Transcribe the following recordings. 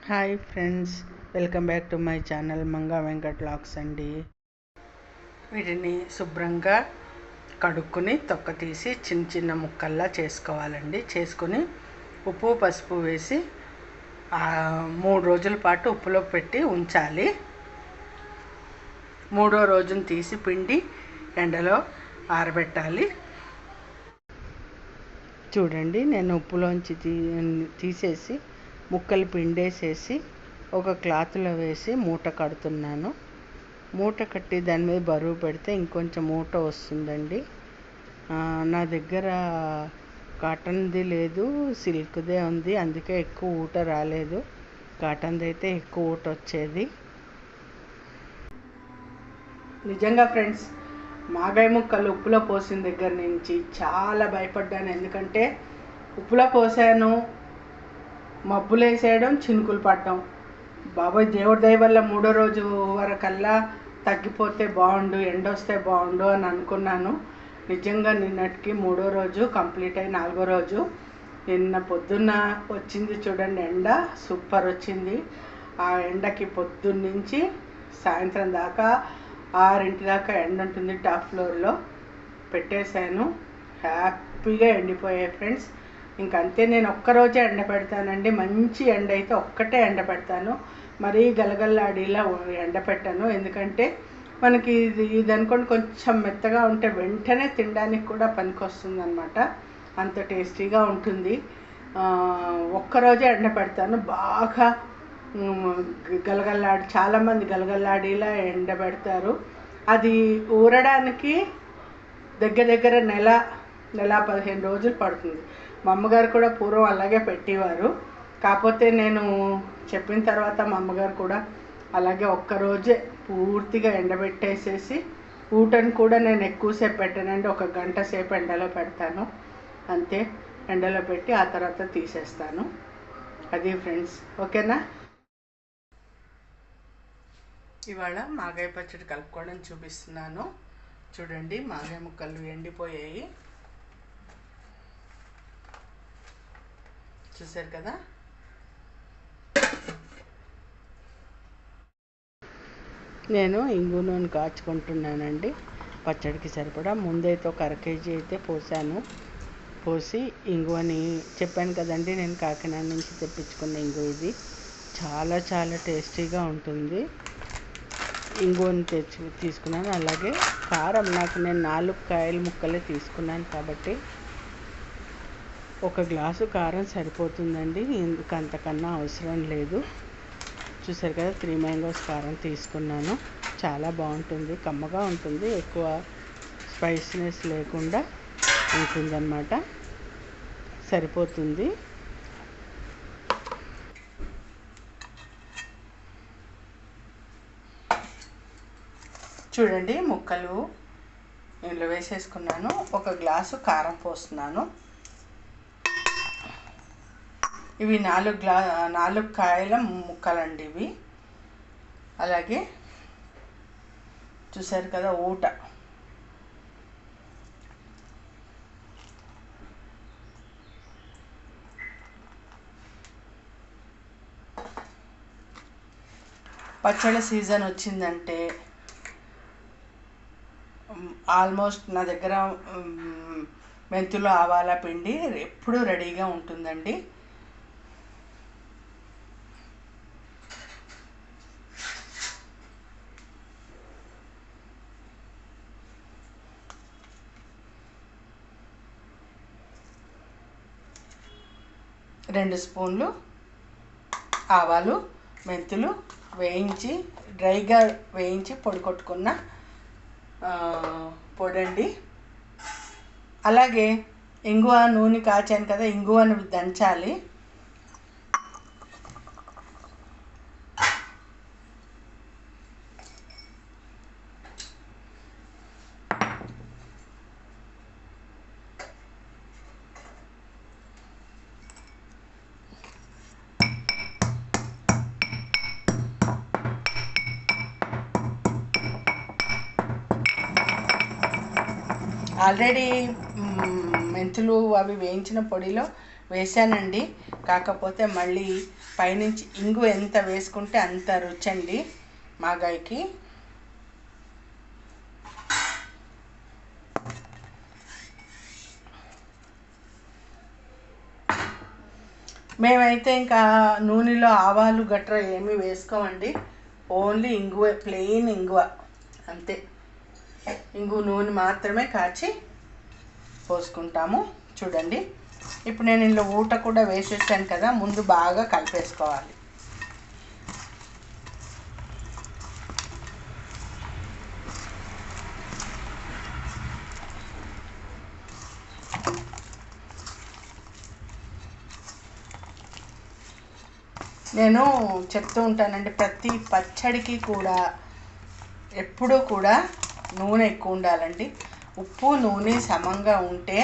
Hi friends, welcome back to my channel Manga Venkat vlogs అండి. వీటిని శుభ్రంగా కడుక్కొని తొక్క తీసి చిన్న చిన్న ముక్కల్లా చేసుకోవాలండి. చేసుకొని ఉప్పు పసుపు వేసి 3 రోజుల పాటు ఉప్పులో పెట్టి ఉంచాలి. 3వ రోజున తీసి పిండి ఎండలో ఆరబెట్టాలి. చూడండి, నేను ఉప్పులోంచి తీసేసి ముక్కలు పిండేసేసి ఒక క్లాత్లో వేసి మూట కడుతున్నాను. మూట కట్టి దాని మీద బరువు పెడితే ఇంకొంచెం మూట వస్తుందండి. నా దగ్గర కాటన్ది లేదు, సిల్క్దే ఉంది, అందుకే ఎక్కువ ఊట రాలేదు. కాటన్ది అయితే ఎక్కువ ఊట వచ్చేది. నిజంగా ఫ్రెండ్స్, మాగాయ ముక్కలు ఉప్పులో పోసిన దగ్గర నుంచి చాలా భయపడ్డాను. ఎందుకంటే ఉప్పులో పోసాను, మబ్బులు వేసేయడం, చినుకులు పడడం. బాబాయ్ దేవుడి దయ వల్ల 3వ రోజు వరకల్లా తగ్గిపోతే బాగుండు, ఎండ వస్తే బాగుండు అని అనుకున్నాను. నిజంగా నిన్నటికి 3వ రోజు కంప్లీట్ అయి 4వ రోజు నిన్న పొద్దున్న వచ్చింది చూడండి, ఎండ సూపర్ వచ్చింది. ఆ ఎండకి పొద్దున్నుంచి సాయంత్రం దాకా 6 దాకా ఎండ ఉంటుంది. టాప్ ఫ్లోర్లో పెట్టేశాను. హ్యాపీగా ఎండిపోయాయి ఫ్రెండ్స్. ఇంకంతే, నేను ఒక్కరోజే ఎండ పెడతానండి. మంచి ఎండ అయితే ఒక్కటే ఎండ పెడతాను, మరీ గలగల్లాడిలా ఎండ పెట్టాను. ఎందుకంటే మనకి ఇది అనుకోండి, కొంచెం మెత్తగా ఉంటే వెంటనే తినడానికి కూడా పనికొస్తుంది అనమాట. అంత టేస్టీగా ఉంటుంది. ఒక్కరోజే ఎండ పెడతాను. బాగా గలగల్లాడి, చాలామంది గలగల్లాడిలా ఎండ పెడతారు. అది ఊరడానికి దగ్గర దగ్గర నెల 15 రోజులు పడుతుంది. మా అమ్మగారు కూడా పూర్వం అలాగే పెట్టేవారు. కాకపోతే నేను చెప్పిన తర్వాత మా అమ్మగారు కూడా అలాగే ఒక్కరోజే పూర్తిగా ఎండబెట్టేసేసి, ఊటను కూడా నేను ఎక్కువసేపు పెట్టానండి. 1 గంట సేపు ఎండలో పెడతాను అంతే. ఎండలో పెట్టి ఆ తర్వాత తీసేస్తాను. అది ఫ్రెండ్స్, ఓకేనా. ఇవాళ మాగాయ పచ్చడి కలుపుకోవడం చూపిస్తున్నాను. చూడండి, మాగాయ ముక్కలు ఎండిపోయాయి, చూసారు కదా. నేను ఇంగు నూనె కాచుకుంటున్నానండి పచ్చడికి సరిపడా. ముందైతే ఒక 1/2 కేజీ అయితే పోసాను. పోసి ఇంగువని చెప్పాను కదండి, నేను కాకినాడ నుంచి తెప్పించుకున్న ఇంగు. ఇది చాలా చాలా టేస్టీగా ఉంటుంది. ఇంగువని తీసుకున్నాను. అలాగే కారం, నేను 4 కాయల ముక్కలే తీసుకున్నాను కాబట్టి 1 గ్లాసు కారం సరిపోతుందండి. ఇందుకు అంతకన్నా అవసరం లేదు. చూసారు కదా, 3 మ్యాంగోస్ కారం తీసుకున్నాను. చాలా బాగుంటుంది, కమ్మగా ఉంటుంది, ఎక్కువ స్పైసీనెస్ లేకుండా ఉంటుందన్నమాట. సరిపోతుంది. చూడండి, ముక్కలు ఇందులో వేసేసుకున్నాను. 1 గ్లాసు కారం పోస్తున్నాను. ఇవి 4 కాయల ముక్కలండి ఇవి. అలాగే చూసారు కదా, ఊట. పచ్చళ్ళ సీజన్ వచ్చిందంటే ఆల్మోస్ట్ నా దగ్గర మెంతులు, ఆవాల పిండి ఎప్పుడూ రెడీగా ఉంటుందండి. రెండు స్పూన్లు ఆవాలు, మెంతులు వేయించి, డ్రైగా వేయించి పొడి కొట్టుకున్న పొడండి. అలాగే ఇంగువ నూనె కాచాను కదా, ఇంగువను దంచాలి. ఆల్రెడీ మెంతులు అవి వేయించిన పొడిలో వేసానండి. కాకపోతే మళ్ళీ పైనుంచి ఇంగు ఎంత వేసుకుంటే అంత రుచి అండి మాగాయకి. మేమైతే ఇంకా నూనెలో ఆవాలు గట్రా ఏమీ వేసుకోమండి. ఓన్లీ ఇంగువ, ప్లెయిన్ ఇంగువ అంతే. ఇంగు నూనె మాత్రమే కాచి పోసుకుంటాము. చూడండి, ఇప్పుడు నేను ఇందులో ఊట కూడా వేసేసాను కదా, ముందు బాగా కలిపేసుకోవాలి. నేను చెప్తూ ఉంటానండి, ప్రతి పచ్చడికి కూడా ఎప్పుడూ కూడా నూనె ఎక్కువ ఉండాలండి. ఉప్పు నూనె సమంగా ఉంటే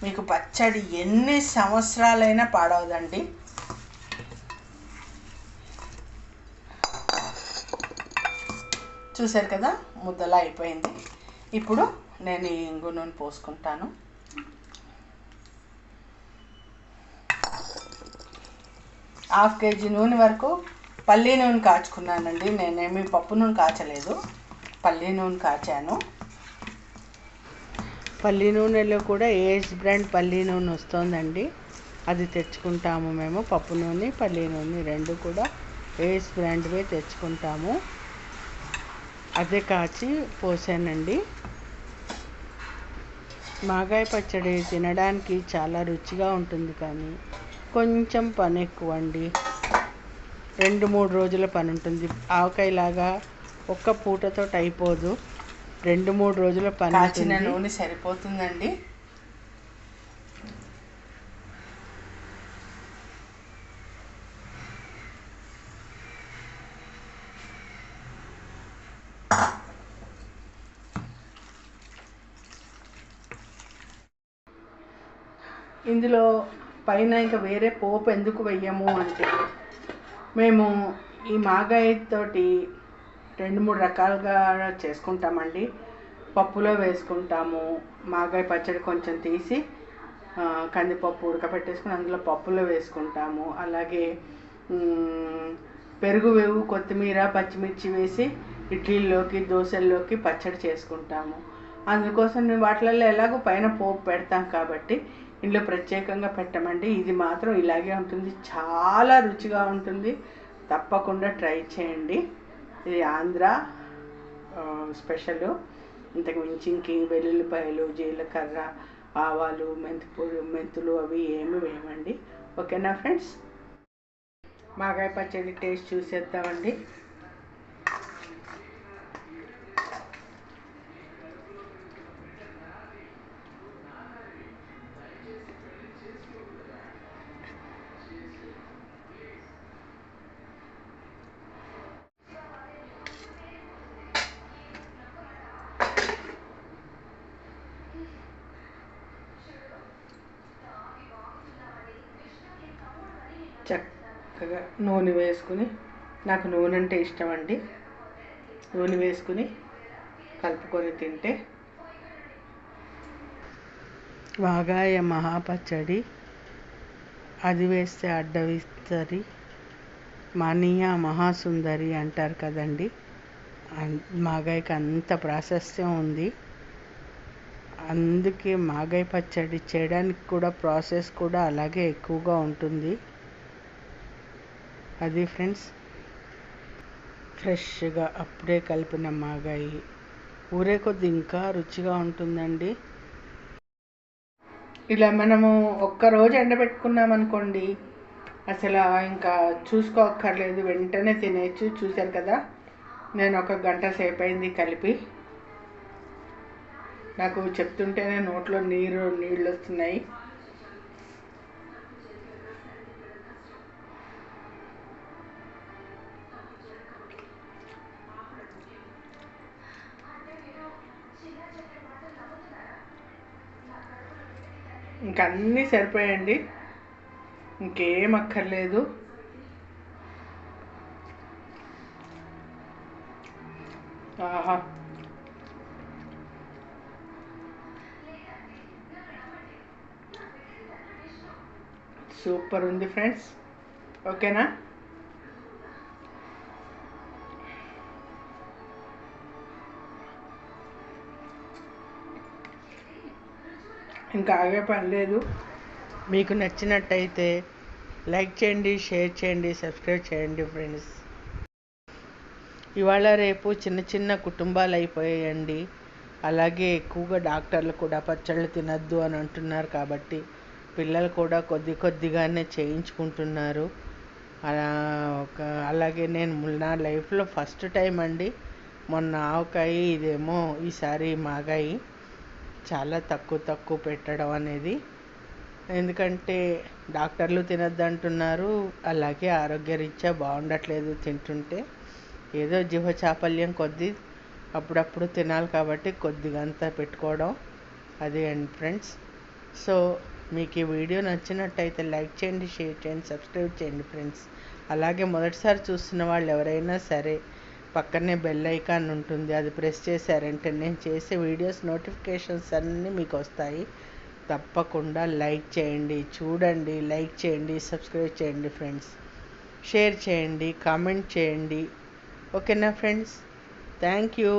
మీకు పచ్చడి ఎన్ని సంవత్సరాలైనా పాడవదండి. చూసారు కదా, ముద్దలా అయిపోయింది. ఇప్పుడు నేను ఈ ఇంగు నూనె పోసుకుంటాను. హాఫ్ కేజీ నూనె వరకు పల్లీ నూనె కాచుకున్నానండి. నేనేమి పప్పు నూనె కాచలేదు, పల్లీ నూనె కాచాను. పల్లీ నూనెలో కూడా ఏఎస్ బ్రాండ్ పల్లీ నూనె వస్తుందండి, అది తెచ్చుకుంటాము మేము. పప్పు నూనె, పల్లీ నూనె రెండు కూడా ఏఎస్ బ్రాండ్వే తెచ్చుకుంటాము. అదే కాచి పోసానండి. మాగాయ పచ్చడి తినడానికి చాలా రుచిగా ఉంటుంది, కానీ కొంచెం పని ఎక్కువ అండి. 2-3 రోజుల పని ఉంటుంది. ఆవకాయలాగా ఒక్క పూటతో అయిపోదు, 2-3 రోజుల పని. కాచిన నూనె సరిపోతుందండి. ఇందులో పైన ఇంకా వేరే పోపు ఎందుకు వెయ్యము అంటే, మేము ఈ మాగాయతోటి 2-3 రకాలుగా చేసుకుంటామండి. పప్పులో వేసుకుంటాము. మాగాయ పచ్చడి కొంచెం తీసి కందిపప్పు ఉడకబెట్టేసుకుని అందులో పప్పులో వేసుకుంటాము. అలాగే పెరుగు వేవు, కొత్తిమీర, పచ్చిమిర్చి వేసి ఇడ్లీల్లోకి, దోశల్లోకి పచ్చడి చేసుకుంటాము. అందుకోసం మేము వాటిల్లో ఎలాగో పైన పోపు పెడతాం కాబట్టి ఇందులో ప్రత్యేకంగా పెట్టమండి. ఇది మాత్రం ఇలాగే ఉంటుంది, చాలా రుచిగా ఉంటుంది. తప్పకుండా ట్రై చేయండి. ఇది ఆంధ్ర స్పెషల్. ఇంతకు మించి ఇంక వెల్లుల్లిపాయలు, జీలకర్ర, ఆవాలు, మెంతులు అవి ఏమి వేయమండి. ఓకేనా ఫ్రెండ్స్? మాగాయ పచ్చడి టేస్ట్ చూసేద్దామండి. చక్కగా నూనె వేసుకుని, నాకు నూనె అంటే ఇష్టం అండి, నూనె వేసుకుని కలుపుకొని తింటే మాగాయ మహాపచ్చడి. అది వేస్తే అడ్డవిస్తరి, మానీయ మహాసుందరి అంటారు కదండి. మాగాయకి అంత ప్రాశస్త్యం ఉంది. అందుకే మాగాయ పచ్చడి చేయడానికి కూడా ప్రాసెస్ కూడా అలాగే ఎక్కువగా ఉంటుంది. అది ఫ్రెండ్స్, ఫ్రెష్గా అప్పుడే కలిపిన మాగాయి ఊరే కొద్ది ఇంకా రుచిగా ఉంటుందండి. ఇలా మనము ఒక్కరోజు ఎండబెట్టుకున్నామనుకోండి, అసలు ఇంకా చూసుకోక్కర్లేదు, వెంటనే తినేయచ్చు. చూశారు కదా, నేను 1 గంట సేపు అయింది కలిపి. నాకు చెప్తుంటేనే నోట్లో నీళ్ళు వస్తున్నాయి. ఇంకా అన్నీ సరిపోయాయండి, ఇంకేం అక్కర్లేదు. ఆహా, సూపర్ ఉంది ఫ్రెండ్స్. ఓకేనా? ఇంకా ఆగే పని లేదు. మీకు నచ్చినట్టయితే లైక్ చేయండి, షేర్ చేయండి, సబ్స్క్రైబ్ చేయండి ఫ్రెండ్స్. ఇవాళ రేపు చిన్న చిన్న కుటుంబాలు అయిపోయాయండి. అలాగే ఎక్కువగా డాక్టర్లు కూడా పచ్చళ్ళు తినద్దు అని అంటున్నారు కాబట్టి పిల్లలు కూడా కొద్దిగానే చేయించుకుంటున్నారు. అలాగే నేను నా లైఫ్లో ఫస్ట్ టైం అండి మొన్న ఆవకాయ, ఇదేమో ఈసారి మాగాయి చాలా తక్కువ పెట్టడం అనేది. ఎందుకంటే డాక్టర్లు తినద్దు అంటున్నారు, అలాగే ఆరోగ్యరీత్యా బాగుండట్లేదు తింటుంటే. ఏదో జీవచాపల్యం కొద్దీ అప్పుడప్పుడు తినాలి కాబట్టి కొద్దిగంతా పెట్టుకోవడం అదే అండి ఫ్రెండ్స్. సో మీకు ఈ వీడియో నచ్చినట్టయితే లైక్ చేయండి, షేర్ చేయండి, సబ్స్క్రైబ్ చేయండి ఫ్రెండ్స్. అలాగే మొదటిసారి చూస్తున్న వాళ్ళు ఎవరైనా సరే పక్కనే బెల్ ఐకాన్ ఉంటుంది, అది ప్రెస్ చేశారంటే నేను చేసే వీడియోస్ నోటిఫికేషన్స్ అన్నీ మీకు వస్తాయి. తప్పకుండా లైక్ చేయండి, చూడండి, లైక్ చేయండి, సబ్స్క్రైబ్ చేయండి ఫ్రెండ్స్. షేర్ చేయండి, కామెంట్ చేయండి. ఓకేనా ఫ్రెండ్స్? Thank you.